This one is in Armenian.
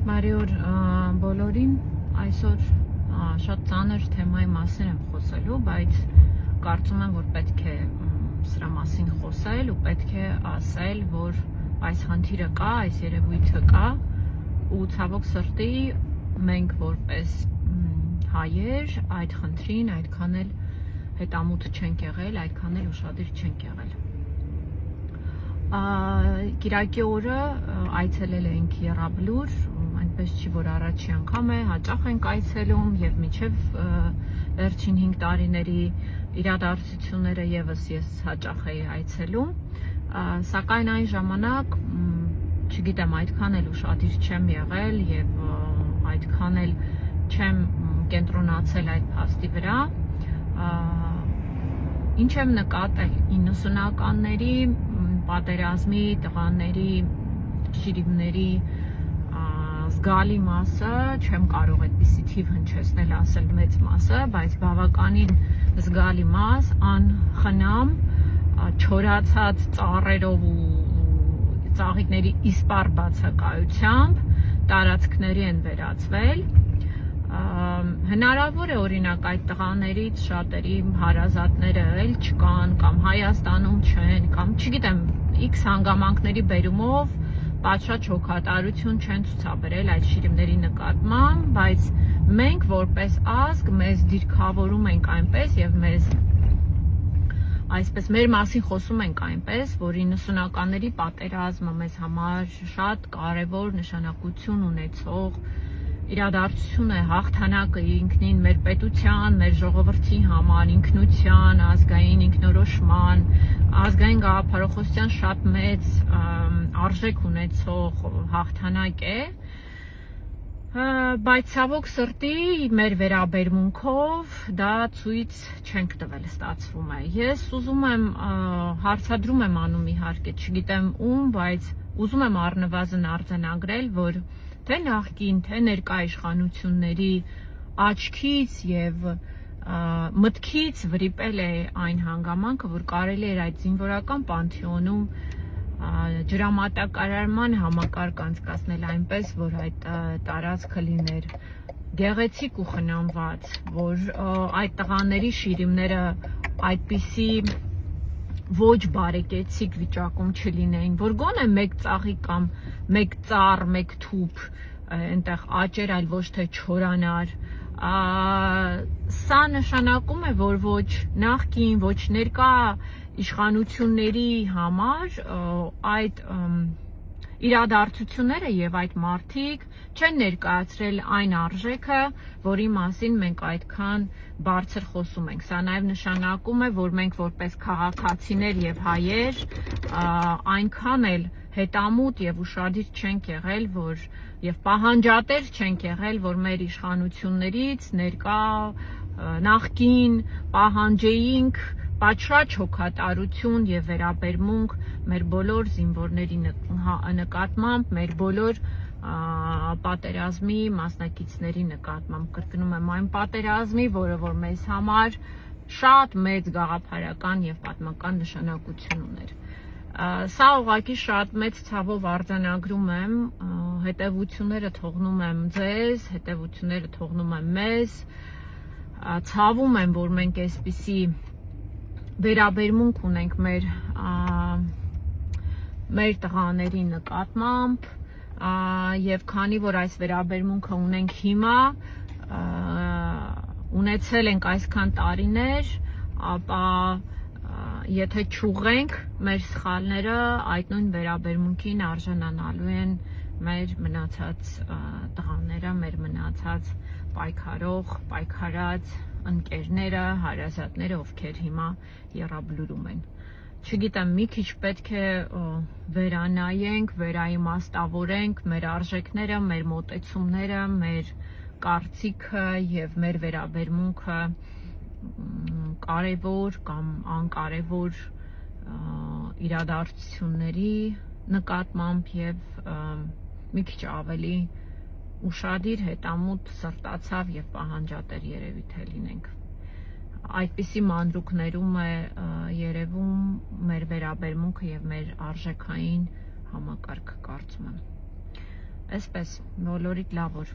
Բարի օր բոլորին, այսօր շատ ծանր թեմայի մասին եմ խոսելու, բայց կարծում եմ, որ պետք է սրա մասին խոսել ու պետք է ասել, որ այս խնդիրը կա, այս երևույթը կա ու ցավոք սրտի մենք որպես հայեր այդ խնդրին այդքան էլ հետամուտ չենք եղել, այդքան էլ ուշադիր չենք եղել։ Կիրակի օրը այցելել ենք Եռաբլուր, այնպես չի, որ առաջի անգամ է, հաճախ ենք այցելում եւ մինչեւ վերջին 5 տարիների իրադարձությունները եւս ես հաճախ էի այցելում, սակայն այն ժամանակ, չգիտեմ, այդքան էլ ուշադիր չեմ եղել եւ այդքան էլ չեմ կենտրոնացել այդ փաստի վրա, ինչ եմ նկատել 90-ականների պատերազմի տղաների, շիրիմների զգալի մասը, չեմ կարող այդպիսի թիվ հնչեցնել ասել մեծ մասը, բայց բավականին զգալի մաս անխնամ չորացած ծառերով ու ծաղիկների իսպառ բացակայությամբ տարածքների են վերածվել։ Հնարավոր է օրինակ այդ տղաներից շատերի հարազատները էլ չկան կամ Հայաստանում չեն կամ չգիտեմ X հանգամանքների բերումով պատշաճ հոգատարություն չեն ցուցաբերել այդ շիրիմների նկատմամբ, բայց մենք որպես ազգ մեզ դիրքավորում ենք այնպես եւ մեզ այսպես մեր մասին խոսում ենք այնպես, որ 90-ականների պատերազմը մեզ համար շատ կարևոր նշանակություն ունեցող իրադարձություն է, հաղթանակը ինքնին մեր պետության, մեր ժողովրդի համար, ինքնության, ազգային ինքնորոշման, ազգային գաղափարախոսության շատ մեծ արժեք ունեցող հաղթանակ է, բայց ցավոք սրտի մեր վերաբերմունքով դա ցույց չենք տվել, ստացվում է։ Ես ուզում եմ հարցադրում եմ անում իհարկե, չգիտեմ ում, բայց ուզում եմ առնվազն արձանագրել, որ թե նախկին, թե ներկա իշխանությունների աչքից եւ մտքից վրիպել է այն հանգամանքը, որ կարելի էր այդ զինվորական պանթեոնում ջրամատակարարման համակարգ անցկացնել այնպես, որ այդ տարածքը լիներ գեղեցիկ ու խնամված, որ այդ տղաների շիրիմները այդպիսի ոչ բարեկեցիկ վիճակում չլինեին, որ գոնե մեկ ծաղիկ կամ մեկ ծառ, մեկ թուփ այնտեղ աճեր, այլ ոչ թե չորանար։ Սա նշանակում է, որ ոչ նախկին, ոչ ներկա իշխանությունների համար այդ իրադարձությունները եւ այդ մարդիկ չեն ներկայացրել այն արժեքը, որի մասին մենք այդքան բարձր խոսում ենք։ Սա նաեւ նշանակում է, որ մենք որպես քաղաքացիներ եւ հայեր այնքան էլ հետամուտ եւ ուշադիր չենք եղել, որ եւ պահանջատեր չենք եղել, որ մեր իշխանություններից ներկա նախկին պահանջեինք պատշաճ հոգատարություն եւ վերաբերմունք մեր բոլոր զինվորների նկատմամբ, մեր բոլոր պատերազմի մասնակիցների նկատմամբ, կրկնում եմ, այն պատերազմի, որը որ մեզ համար շատ մեծ գաղափարական եւ պատմական նշանակություն ուներ։ Սա ուղղակի շատ մեծ ցավով արձանագրում եմ, հետևությունները թողնում եմ ձեզ, հետևությունները թողնում եմ մեզ, ցավում եմ, որ մենք այսպիսի վերաբերմունք ունենք մեր տղաների նկատմամբ եւ քանի որ այս վերաբերմունքը ունենք հիմա, ունեցել ենք այսքան տարիներ, ապա եթե չուղենք մեր սխալները, այդ նույն վերաբերմունքին արժանանալու են մեր մնացած տղաները, մեր մնացած պայքարած ընկերները, հարազատները, ովքեր հիմա Եռաբլուրում են։ Չգիտեմ, մի քիչ պետք է վերանայենք, վերաիմաստավորենք մեր արժեքները, մեր մոտեցումները, մեր կարծիքը եւ մեր վերաբերմունքը կարևոր կամ անկարևոր իրադարձությունների նկատմամբ եւ մի քիչ ավելի ուշադիր, հետամուտ, սրտացավ եւ պահանջատեր երևի թե լինենք։ Այդպիսի մանրուքներում է երևում մեր վերաբերմունքը եւ մեր արժեքային համակարգը, կարծում եմ։ Այսպես, բոլորիդ լավ օր։